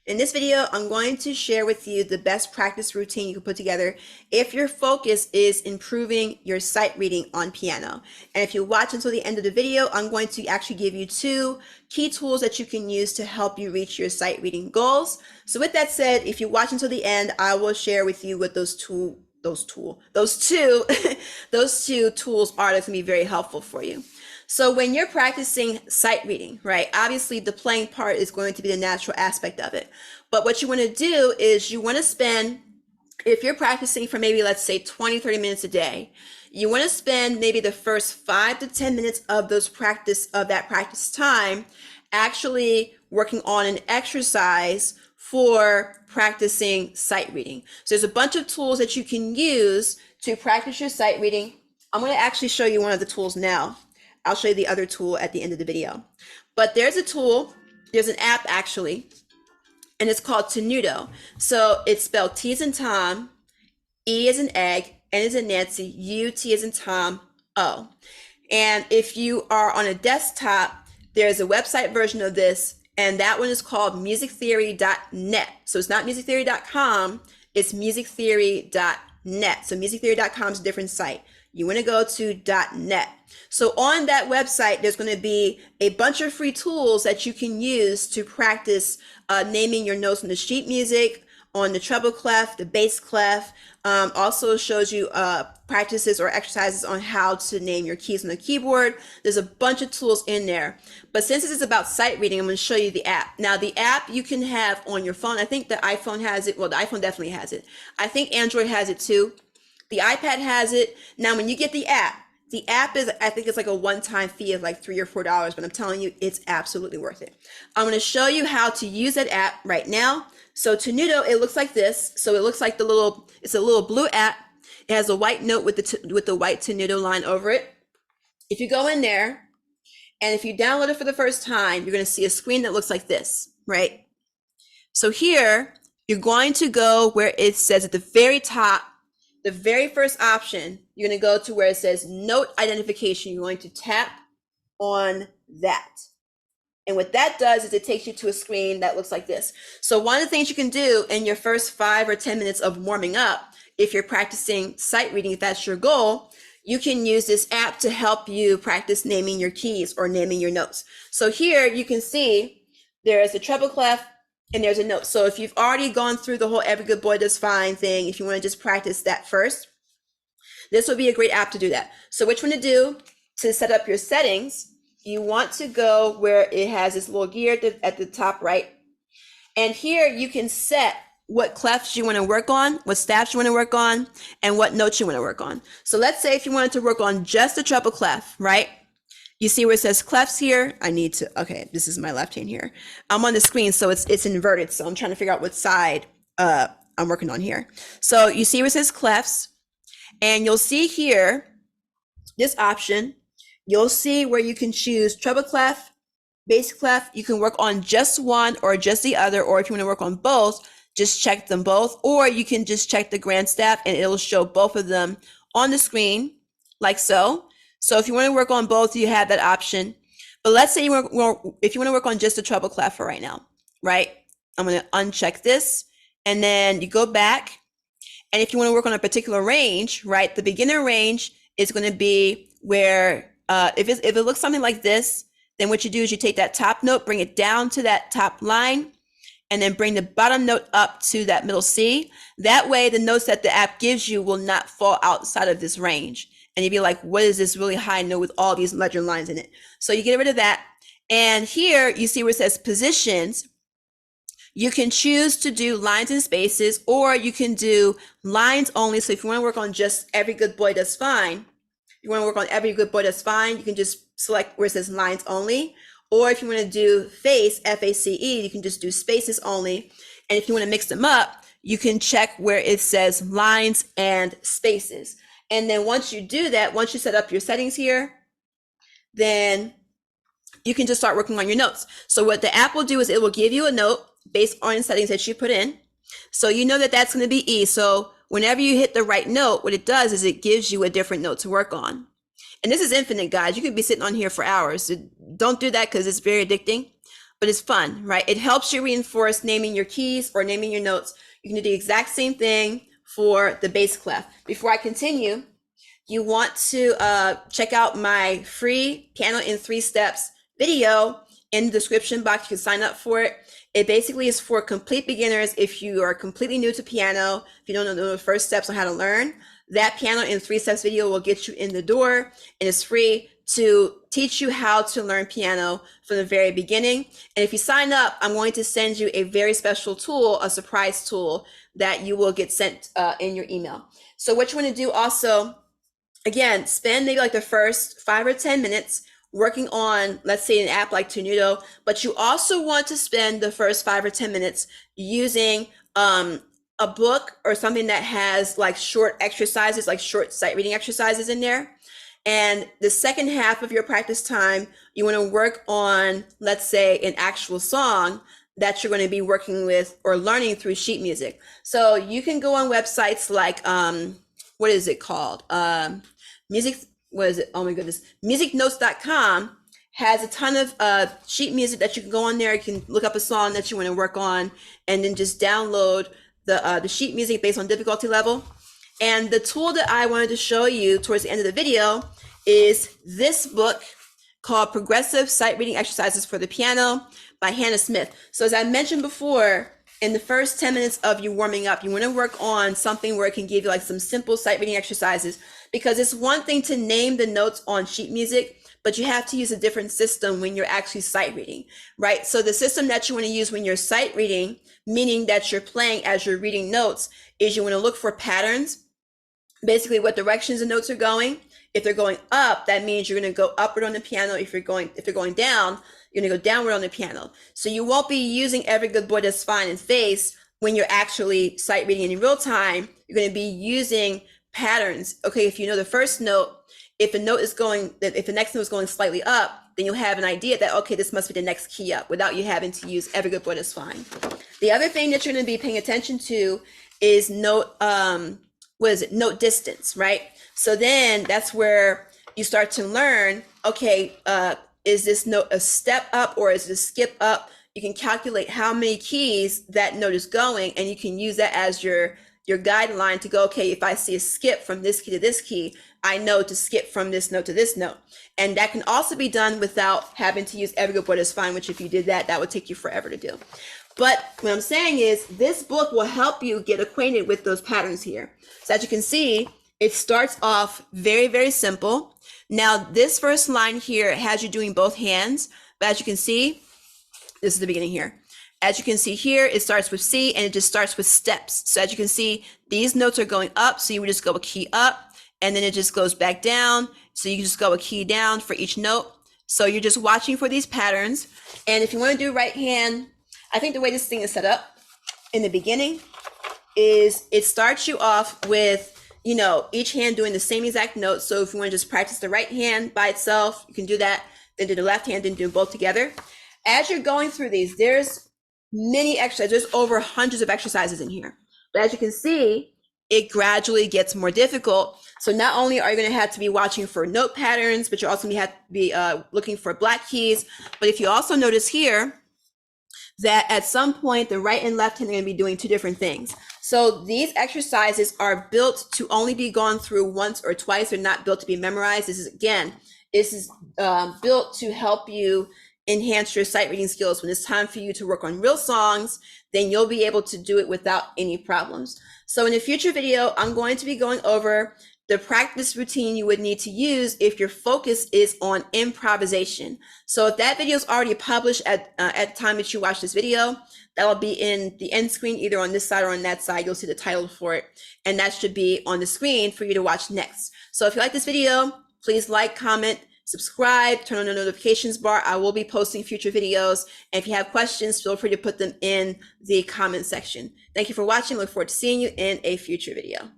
In this video, I'm going to share with you the best practice routine you can put together if your focus is improving your sight reading on piano. And if you watch until the end of the video, I'm going to actually give you 2 key tools that you can use to help you reach your sight reading goals. So with that said, if you watch until the end, I will share with you what those two those two tools are that's gonna be very helpful for you. So when you're practicing sight reading, right, obviously the playing part is going to be the natural aspect of it. But what you want to do is you want to spend, if you're practicing for maybe, let's say 20, 30 minutes a day, you want to spend maybe the first 5 to 10 minutes of that practice time actually working on an exercise for practicing sight reading. So there's a bunch of tools that you can use to practice your sight reading. I'm going to actually show you one of the tools now. I'll show you the other tool at the end of the video. But there's a tool, there's an app actually, and it's called Tenuto. So it's spelled T as in Tom, E as in egg, N as in Nancy, U, T as in Tom, O. And if you are on a desktop, there's a website version of this, and that one is called musictheory.net. So it's not musictheory.com, it's musictheory.net. So musictheory.com is a different site. You want to go to .net. So on that website, there's going to be a bunch of free tools that you can use to practice naming your notes on the sheet music, on the treble clef, the bass clef. Also shows you practices or exercises on how to name your keys on the keyboard. There's a bunch of tools in there. But since this is about sight reading, I'm going to show you the app. Now, the app you can have on your phone. I think the iPhone has it. Well, the iPhone definitely has it. I think Android has it too. The iPad has it. Now, when you get the app is, I think it's like a one-time fee of like $3 or $4, but I'm telling you, it's absolutely worth it. I'm going to show you how to use that app right now. So Tenuto, it looks like this. So it looks like it's a little blue app. It has a white note with the white Tenuto line over it. If you go in there, and if you download it for the first time, you're going to see a screen that looks like this, right? So here, you're going to go where it says at the very top, the very first option, you're going to go to where it says note identification. You're going to tap on that. And what that does is it takes you to a screen that looks like this. So one of the things you can do in your first 5 or 10 minutes of warming up, if you're practicing sight reading, if that's your goal, you can use this app to help you practice naming your keys or naming your notes. So here you can see there's a treble clef, and there's a note. So if you've already gone through the whole Every Good Boy Does Fine thing, if you want to just practice that first, this would be a great app to do that. So what you want to do to set up your settings, you want to go where it has this little gear at the top right. And here you can set what clefs you want to work on, what staffs you want to work on, and what notes you want to work on. So let's say if you wanted to work on just the treble clef, right? You see where it says clefs here? Okay, this is my left hand here. I'm on the screen, so it's inverted. So I'm trying to figure out what side I'm working on here. So you see where it says clefs, and you'll see here, this option, you'll see where you can choose treble clef, bass clef. You can work on just one or just the other, or if you want to work on both, just check them both, or you can just check the grand staff and it'll show both of them on the screen, like so. So if you want to work on both, you have that option. But let's say if you want to work on just the treble clef for right now, right? I'm going to uncheck this, and then you go back. And if you want to work on a particular range, right, the beginner range is going to be where if it looks something like this, then what you do is you take that top note, bring it down to that top line, and then bring the bottom note up to that middle C. That way, the notes that the app gives you will not fall outside of this range. And you'd be like, what is this really high note with all these legend lines in it? So you get rid of that. And here you see where it says positions. You can choose to do lines and spaces, or you can do lines only. So if you want to work on just Every Good Boy Does Fine, you want to work on Every Good Boy Does Fine, you can just select where it says lines only. Or if you want to do face, F-A-C-E, you can just do spaces only. And if you want to mix them up, you can check where it says lines and spaces. And then once you do that, once you set up your settings here, then you can just start working on your notes. So what the app will do is it will give you a note based on settings that you put in. So you know that that's going to be E. So whenever you hit the right note, what it does is it gives you a different note to work on. And this is infinite, guys. You could be sitting on here for hours. So don't do that because it's very addicting. but it's fun, right? It helps you reinforce naming your keys or naming your notes. You can do the exact same thing for the bass clef. Before I continue, you want to check out my free Piano in 3 Steps video in the description box. You can sign up for it. It basically is for complete beginners. If you are completely new to piano, if you don't know the first steps on how to learn, that Piano in 3 Steps video will get you in the door, and it's free to teach you how to learn piano from the very beginning. And if you sign up, I'm going to send you a very special tool, a surprise tool that you will get sent in your email. So what you want to do also, again, spend maybe like the first 5 or 10 minutes working on, let's say, an app like Tenuto, but you also want to spend the first 5 or 10 minutes using a book or something that has like short exercises, like short sight reading exercises in there. And the second half of your practice time, you want to work on, let's say, an actual song that you're going to be working with or learning through sheet music. So you can go on websites like, what is it called? Musicnotes.com has a ton of sheet music that you can go on there. You can look up a song that you want to work on and then just download the sheet music based on difficulty level. And the tool that I wanted to show you towards the end of the video is this book called Progressive Sight Reading Exercises for the Piano by Hannah Smith. So as I mentioned before, in the first 10 minutes of you warming up, you want to work on something where it can give you like some simple sight reading exercises, because it's one thing to name the notes on sheet music, but you have to use a different system when you're actually sight reading, right? So the system that you want to use when you're sight reading, meaning that you're playing as you're reading notes, is you want to look for patterns, basically what directions the notes are going. If they're going up, that means you're going to go upward on the piano. If they're going down, you're going to go downward on the piano. So you won't be using Every Good Boy Does Fine and Face when you're actually sight reading in real time. You're going to be using patterns. Okay, if you know the first note, if the next note is going slightly up, then you'll have an idea that, okay, this must be the next key up, without you having to use Every Good Boy Does Fine. The other thing that you're going to be paying attention to is note distance, right? So then that's where you start to learn, okay, is this note a step up or is it a skip up? You can calculate how many keys that note is going, and you can use that as your guideline to go, okay, if I see a skip from this key to this key, I know to skip from this note to this note. And that can also be done without having to use Every Good Boy Does Fine, which if you did that, that would take you forever to do. But what I'm saying is this book will help you get acquainted with those patterns here. So as you can see, it starts off very, very simple. Now this first line here has you doing both hands, but as you can see, this is the beginning here. As you can see here, it starts with C and it just starts with steps. So as you can see, these notes are going up. So you would just go a key up and then it just goes back down. So you just go a key down for each note. So you're just watching for these patterns. And if you want to do right hand, I think the way this thing is set up in the beginning is it starts you off with, you know, each hand doing the same exact note. So if you want to just practice the right hand by itself, you can do that. Then do the left hand, then do them both together. As you're going through these, there's many exercises. There's over hundreds of exercises in here. But as you can see, it gradually gets more difficult. So not only are you going to have to be watching for note patterns, but you're also going to have to be looking for black keys. But if you also notice here that at some point, the right and left hand are going to be doing two different things. So these exercises are built to only be gone through once or twice. They're not built to be memorized. This is built to help you enhance your sight reading skills. When it's time for you to work on real songs, then you'll be able to do it without any problems. So in a future video, I'm going to be going over the practice routine you would need to use if your focus is on improvisation. So if that video is already published at the time that you watch this video, that will be in the end screen, either on this side or on that side. You'll see the title for it, and that should be on the screen for you to watch next. So if you like this video, please like, comment, subscribe, turn on the notifications bar. I will be posting future videos. And if you have questions, feel free to put them in the comment section. Thank you for watching. Look forward to seeing you in a future video.